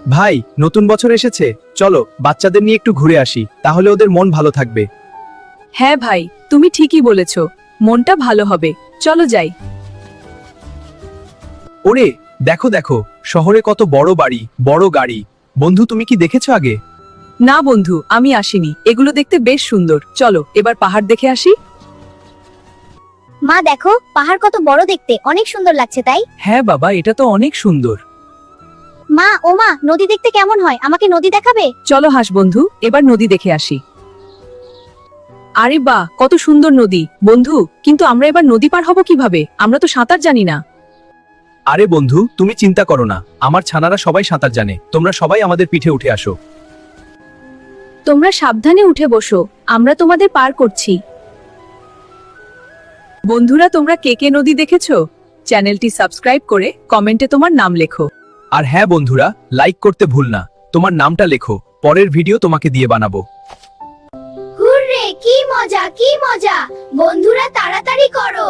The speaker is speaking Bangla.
ভাই, নতুন বছর এসেছে, চলো বাচ্চাদের নিয়ে একটু ঘুরে আসি, তাহলে ওদের মন ভালো থাকবে। হ্যাঁ ভাই, তুমি ঠিকই বলেছ, মনটা ভালো হবে, চলো যাই। ওরে, দেখো দেখো, শহরে কত বড় বাড়ি, বড় গাড়ি। বন্ধু, তুমি কি দেখেছো আগে? না বন্ধু, আমি আসিনি, এগুলো দেখতে বেশ সুন্দর, চলো এবার পাহাড় দেখে আসি। মা দেখো, পাহাড় কত বড় দেখতে, অনেক সুন্দর লাগছে তাই। হ্যাঁ বাবা, এটা তো অনেক সুন্দর। মা ও মা, নদী দেখতে কেমন হয়, আমাকে নদী দেখাবে? চলো হাস বন্ধু, এবার নদী দেখে আসি। আরে বাহ, কত সুন্দর নদী বন্ধু, কিন্তু আমরা এবার নদী পার হব কিভাবে? আমরা তো সাঁতার জানি না। আরে বন্ধু, তুমি চিন্তা করো না, আমার ছানারা সবাই সাঁতার জানে, তোমরা সবাই আমাদের পিঠে উঠে আসো। তোমরা সাবধানে উঠে বসো, আমরা তোমাদের পার করছি। বন্ধুরা, তোমরা কে কে নদী দেখেছো? চ্যানেলটি সাবস্ক্রাইব করে কমেন্টে তোমার নাম লেখো। আর হ্যাঁ বন্ধুরা, লাইক করতে ভুল না, তোমার নামটা লেখো, পরের ভিডিও তোমাকে দিয়ে বানাবো। হুররে, কি মজা কি মজা! বন্ধুরা তাড়াতাড়ি করো।